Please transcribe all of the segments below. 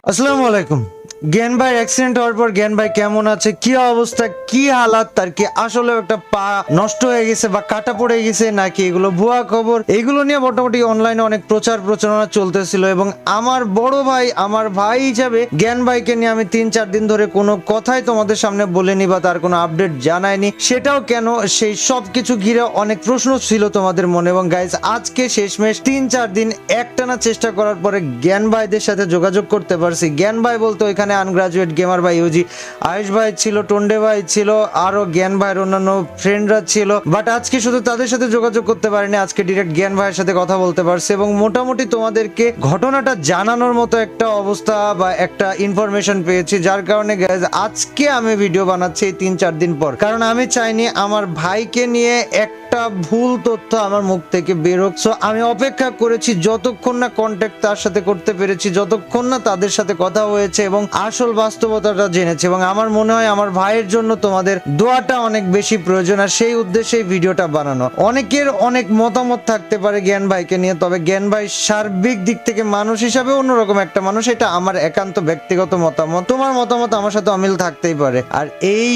আসসালামু আলাইকুম। জ্ঞান ভাই অ্যাক্সিডেন্ট হওয়ার পর জ্ঞান ভাই কেমন আছে, কি অবস্থা, কি হালাত, তার কি আসলে একটা পা নষ্ট হয়ে গেছে বা কাটা পড়ে গেছে নাকি এগুলো ভুয়া খবর, এইগুলো নিয়ে মোটামুটি অনলাইনে অনেক প্রচার প্রচারণা চলতেছিল। এবং আমার বড় ভাই, আমার ভাই হিসাবে জ্ঞান ভাইকে নিয়ে আমি 3-4 দিন ধরে কোনো কথাই তোমাদের সামনে বলিনি বা তার কোনো আপডেট জানাইনি। সেটাও কেন, সেই সব কিছু ঘিরে অনেক প্রশ্ন ছিল তোমাদের মনে। এবং গাইজ, আজকে শেষমেশ 3-4 দিন একটানা চেষ্টা করার পরে জ্ঞান ভাইদের সাথে যোগাযোগ করতে পারছি। জ্ঞান ভাই বলতে ওইখানে আনগ্রাজুয়েট গেমার ভাই ইউজি, আয়ুষ ভাই ছিল, টন্ডে ভাই ছিল, আরো জ্ঞান ভাইয়ের অন্যান্য ফ্রেন্ডরা ছিল। বাট আজকে শুধু তাদের সাথে যোগাযোগ করতে পারিনি, আজকে ডিরেক্ট জ্ঞান ভাইয়ের সাথে কথা বলতে পারছি এবং মোটামুটি তোমাদেরকে ঘটনাটা জানানোর মতো একটা অবস্থা বা একটা ইনফরমেশন পেয়েছি, যার কারণে গাইজ আজকে আমি ভিডিও বানাচ্ছি এই 3-4 দিন পর। কারণ আমি চাইনি আমার ভাইকে নিয়ে একটা ভুল তথ্য আমার মুখ থেকে বেরোক। সো আমি অপেক্ষা করেছি যতক্ষণ না কন্ট্যাক্ট তার সাথে করতে পেরেছি, যতক্ষণ না তাদের সাথে কথা হয়েছে এবং আসল বাস্তবতাটা জেনেছে। এবং আমার মনে হয় আমার ভাইয়ের জন্য তোমাদের দোয়াটা অনেক বেশি প্রয়োজন, আর সেই উদ্দেশ্যে ভিডিওটা বানানো। অনেকের অনেক মতামত থাকতে পারে জ্ঞান ভাইকে নিয়ে, তবে জ্ঞান ভাই সার্বিক দিক থেকে মানুষ হিসাবে অন্যরকম একটা মানুষ, এটা আমার একান্ত ব্যক্তিগত মতামত। তোমার মতামত আমার সাথে অমিল থাকতেই পারে। আর এই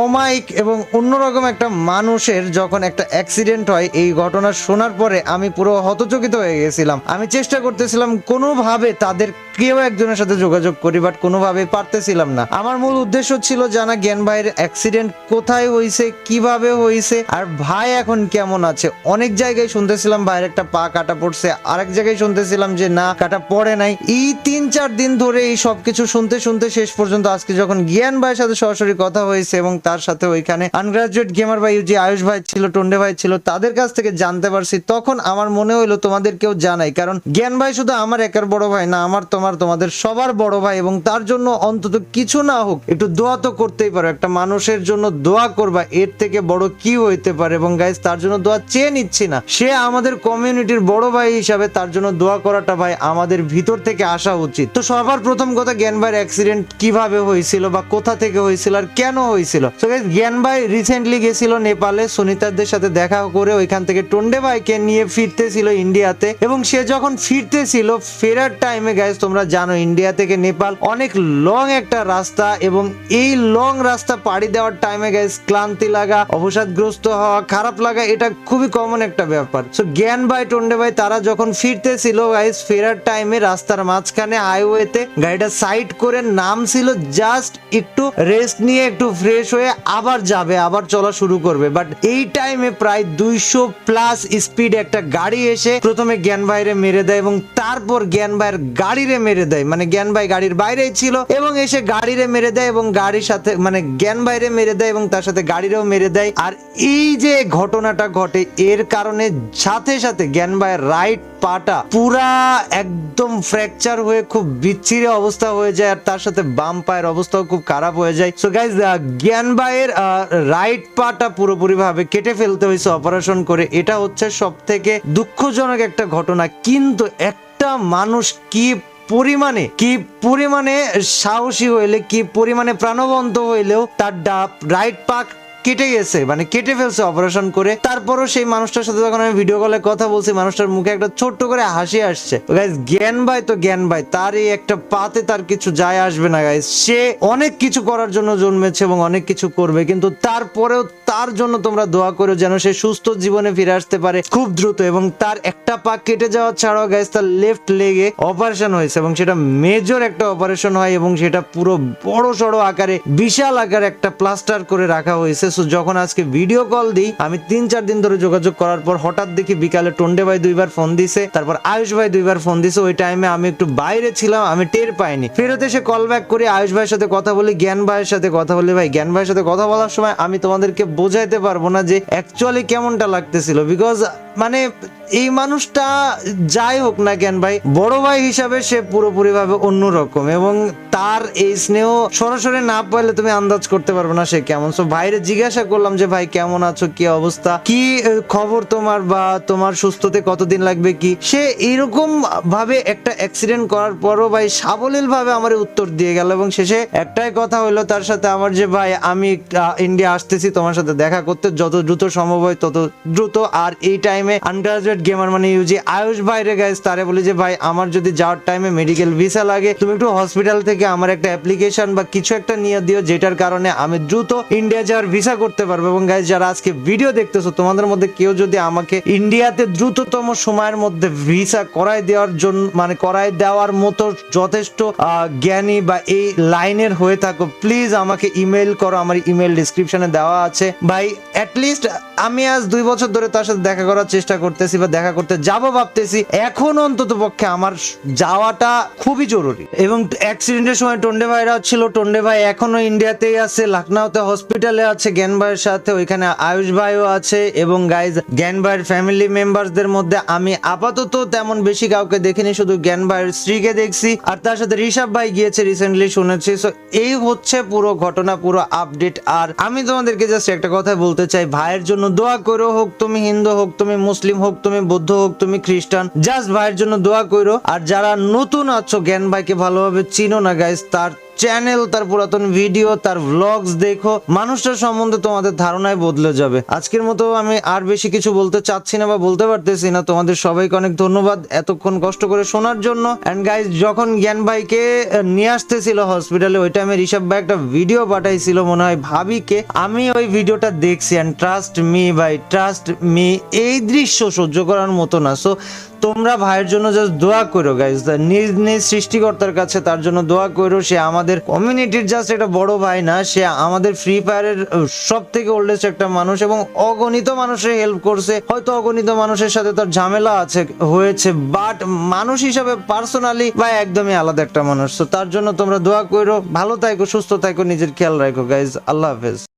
অমায়িক এবং অন্যরকম একটা মানুষের যখন একটা অ্যাক্সিডেন্ট হয়, এই ঘটনা শোনার পরে আমি পুরো হতচকিত হয়ে গেছিলাম। আমি চেষ্টা করতেছিলাম কোনোভাবে তাদের কেউ একজনের সাথে যোগাযোগ করি, বাট কোনোভাবে পারতেছিলাম না। আমার মূল উদ্দেশ্য ছিল জানা জ্ঞান ভাইয়ের অ্যাক্সিডেন্ট কোথায় হয়েছে, কিভাবে হয়েছে, আর ভাই এখন কেমন আছে। অনেক জায়গায় শুনতেছিলাম ভাইয়ের একটা পা কাটা পড়ছে, আরেক জায়গায় শুনতেছিলাম যে না, কাটা পড়ে নাই। এই 3-4 দিন ধরে এই সবকিছু শুনতে শুনতে শেষ পর্যন্ত আজকে যখন জ্ঞান ভাইয়ের সাথে সরাসরি কথা হয়েছে এবং তার সাথে ওইখানে আনগ্রাজুয়েট গেমার ভাই ইউজি, আয়ুষ ভাই ছিল, টন্ডে ভাই ছিল, তাদের কাছ থেকে জানতে পারছি, তখন আমার মনে হইলো তোমাদেরকেও জানাই। কারণ জ্ঞান ভাই শুধু আমার একার বড় ভাই না, আমার তোমাদের সবার বড় ভাই, এবং তার জন্য অন্তত কিছু না হোক একটু দোয়া তো করতেই পারো। একটা মানুষের জন্য দোয়া করবা, এর থেকে বড় কি হইতে পারে। এবং গাইজ, তার জন্য দোয়া চেয়ে নিচ্ছি না, সে আমাদের কমিউনিটির বড় ভাই হিসাবে তার জন্য দোয়া করাটা ভাই আমাদের ভিতর থেকে আসা উচিত। তো সবার প্রথম কথা, জ্ঞান ভাইয়ের অ্যাক্সিডেন্ট কিভাবে হয়েছিল বা কোথা থেকে হয়েছিল আর কেন হয়েছিল। তো গাইজ, জ্ঞান ভাই রিসেন্টলি গেছিল নেপালে, সুনিতাদের সাথে দেখা করে ওইখান থেকে টন্ডে ভাইকে নিয়ে ফিরতেছিল ইন্ডিয়াতে। এবং সে যখন ফিরতেছিল, ফেরার টাইমে গাইজ তোমরা জানো ইন্ডিয়া থেকে নেপাল অনেক লং একটা রাস্তা, এবং এই লং রাস্তা পাড়ি দেওয়ার টাইমে গাইজ ক্লান্তি লাগা, অবসাদগ্রস্ত হওয়া, খারাপ লাগা, এটা খুবই কমন একটা ব্যাপার। সো জ্ঞান ভাই, টন্ডে ভাই তারা যখন ফিরতেছিল গাইজ, ফেরার টাইমে রাস্তার মাঝখানে হাইওয়েতে গাড়িটা সাইড করে নামছিল, জাস্ট একটু রেস্ট নিয়ে একটু ফ্রেশ হয়ে আবার যাবে, আবার চলা শুরু করবে। বাট এই টাইমে প্রায় 200+ স্পিড একটা গাড়ি এসে প্রথমে জ্ঞান ভাইরে মেরে দেয় এবং তারপর জ্ঞান ভাইয়ের গাড়িরে মেরে দেয়। মানে জ্ঞান ভাই গাড়ির বাইরেই ছিল এবং এসে গাড়িরে মেরে দেয় এবং গাড়ির সাথে মানে জ্ঞান ভাইরে মেরে দেয় এবং তার সাথে গাড়িরেও মেরে দেয়। আর এই যে ঘটনাটা ঘটে, এর কারণে সাথে সাথে জ্ঞান ভাইয়ের রাইট পাটা পুরা একদম ফ্র্যাকচার হয়ে খুব বিচ্ছিরি অবস্থা হয়ে যায়, আর তার সাথে বাম পায়ের অবস্থাও খুব খারাপ হয়ে যায়। সো গাইজ, জ্ঞান ভাইয়ের রাইট পাটা পুরোপুরি ভাবে কেটে ফেলতে হয়েছে অপারেশন করে। এটা হচ্ছে সব থেকে দুঃখজনক একটা ঘটনা। কিন্তু একটা মানুষ কি পরিমাণে সাহসী হইলে, কি পরিমাণে প্রাণবন্ত হইলেও তার রাইট পা কেটে গেছে, মানে কেটে ফেলছে অপারেশন করে। তারপরও সেই মানুষটার সাথে যখন আমি ভিডিও কলে কথা বলছি, মানুষটার মুখে একটা ছোট্ট করে হাসি আসছে। গাইজ, জ্ঞান ভাই তো জ্ঞান ভাই, তার এই একটা পাতে তার কিছু যায় আসবে না গাইজ। সে অনেক কিছু করার জন্য জন্মেছে এবং অনেক কিছু করবে, কিন্তু তারপরেও তার জন্য তোমরা দোয়া করো যেন সে সুস্থ জীবনে ফিরে আসতে পারে খুব দ্রুত। এবং তার একটা পা কেটে যাওয়া ছাড়াও গাইজ, তার লেফট লেগে অপারেশন হয়েছে এবং সেটা মেজর একটা অপারেশন হয় এবং সেটা পুরো বড় সড়ো আকারে, বিশাল আকারে একটা প্লাস্টার করে রাখা হয়েছে। যখন আজকে ভিডিও কল দিই, আমি 3-4 দিন ধরে যোগাযোগ করার পর হঠাৎ দেখি বিকালে টন্ডে ভাই 2বার ফোন দিছে, তারপর আয়ুষ ভাই 2বার ফোন দিছে। ওই টাইমে আমি একটু বাইরে ছিলাম, আমি টের পাইনি। ফেরত এসে কল ব্যাক করে আয়ুষ ভাইয়ের সাথে কথা বলি, জ্ঞান ভাইয়ের সাথে কথা বলি। ভাই, জ্ঞান ভাইয়ের সাথে কথা বলার সময় আমি তোমাদেরকে বোঝাইতে পারবো না যে অ্যাকচুয়ালি কেমনটা লাগতেছিল। বিকজ মানে এই মানুষটা যাই হোক না, জ্ঞান ভাই বড় ভাই হিসাবে সে পুরোপুরি ভাবে অন্যরকম, এবং তার এই স্নেহ সরাসরি না পাইলে তুমি আন্দাজ করতে পারবে না সে কেমন। সো ভাইরে জিজ্ঞাসা করলাম যে ভাই কেমন আছো, কি অবস্থা, কি খবর তোমার, বা তোমার সুস্থতে কতদিন লাগবে কি। সে এরকম ভাবে একটা অ্যাক্সিডেন্ট করার পরও ভাই সাবলীল ভাবে আমার উত্তর দিয়ে গেল। এবং শেষে একটাই কথা হইলো তার সাথে আমার, যে ভাই আমি ইন্ডিয়া আসতেছি তোমার সাথে দেখা করতে, যত দ্রুত সম্ভব হয় তত দ্রুত। আর এই টাইমে টাইমে আনগ্রাজুয়েট গেমার মানে ইউজি আয়ুষ ভাইরে গাইস তারে বলি যে ভাই আমার যদি যাওয়ার টাইমে মেডিকেল ভিসা লাগে তুমি একটু হসপিটাল থেকে আমার একটা অ্যাপ্লিকেশন বা কিছু একটা নিয়ে দিও, যেটার কারণে আমি দ্রুত ইন্ডিয়া যাওয়ার ভিসা করতে পারবো। এবং গাইস যারা আজকে ভিডিও দেখতেছো তোমাদের মধ্যে কেউ যদি আমাকে ইন্ডিয়াতে দ্রুততম সময়ের মধ্যে ভিসা করায় দেওয়ার জন্য মানে করায় দেওয়ার মতো যথেষ্ট জ্ঞানী বা এই লাইনের হয়ে থাকো, প্লিজ আমাকে ইমেল করো, আমার ইমেল ডিসক্রিপশনে দেওয়া আছে। ভাই অ্যাটলিস্ট আমি আজ 2 বছর ধরে তার সাথে দেখা করার চেষ্টা করতেছি বা দেখা করতে যাব ভাবতেছি, এখন অন্তত পক্ষে আমার যাওয়াটা খুবই জরুরি। এবং অ্যাক্সিডেন্টের সময় টন্ডে ভাইরা ছিল, টন্ডে ভাই এখনো ইন্ডিয়াতেই আছে, লখনউতে হসপিটালে আছে জ্ঞান ভাইয়ের সাথে, ওইখানে আয়ুষ ভাইও আছে। এবং গাইজ জ্ঞান ভাইয়ের ফ্যামিলি মেম্বারসদের মধ্যে আমি আপাতত তেমন বেশি কাউকে দেখিনি, শুধু জ্ঞান ভাইয়ের স্ত্রীকে দেখছি, আর তার সাথে ঋষভ ভাই গিয়েছে রিসেন্টলি শুনেছি। সো এই হচ্ছে পুরো ঘটনা, পুরো আপডেট। আর আমি তোমাদেরকে জাস্ট একটা কথা বলতে চাই, ভাইয়ের জন্য দোয়া করো, হোক তুমি হিন্দু, হোক তুমি মুসলিম, হোক তুমি বৌদ্ধ, হোক তুমি খ্রিস্টান, জাস্ট ভাইয়ের জন্য দোয়া করো। আর যারা নতুন আছো জ্ঞান ভাইকে ভালোভাবে চিনো না গাইস, তার চ্যানেল, তার পুরাতন ভিডিও, তার ভ্লগস দেখো, মানুষটার সম্বন্ধে তোমাদের ধারণায় বদলে যাবে। আজকের মতো আমি আর বেশি কিছু বলতে চাচ্ছি না বা বলতে পারতেছি না। তোমাদের সবাইকে অনেক ধন্যবাদ এতক্ষণ কষ্ট করে শোনার জন্য। এন্ড গাইজ যখন জ্ঞান ভাইকে নিয়ে আসতেছিল হসপিটালে, ওই টাইমে ঋষভ ভাই একটা ভিডিও পাঠাইছিল মনে হয় ভাবিকে, আমি ওই ভিডিওটা দেখছি। এন্ড ট্রাস্ট মি ভাই, ট্রাস্ট মি, এই দৃশ্য সহ্য করার মতো না। সো তোমরা ভাইয়ের জন্য জাস্ট দোয়া করো গাইজ, নিজ নিজ সৃষ্টিকর্তার কাছে তার জন্য দোয়া করো। সে আমাদের কমিউনিটির জাস্ট একটা বড় ভাই না, সে আমাদের ফ্রি ফায়ারের সব থেকে ওল্ডেস্ট একটা মানুষ, এবং অগণিত মানুষের হেল্প করছে। হয়তো অগণিত মানুষের সাথে তার ঝামেলা আছে হয়েছে, বাট মানুষ হিসাবে পার্সোনালি ভাই একদমই আলাদা একটা মানুষ। তো তার জন্য তোমরা দোয়া করো, ভালো থাকো, সুস্থ থাকো, নিজের খেয়াল রাখো গাইজ। আল্লাহ হাফেজ।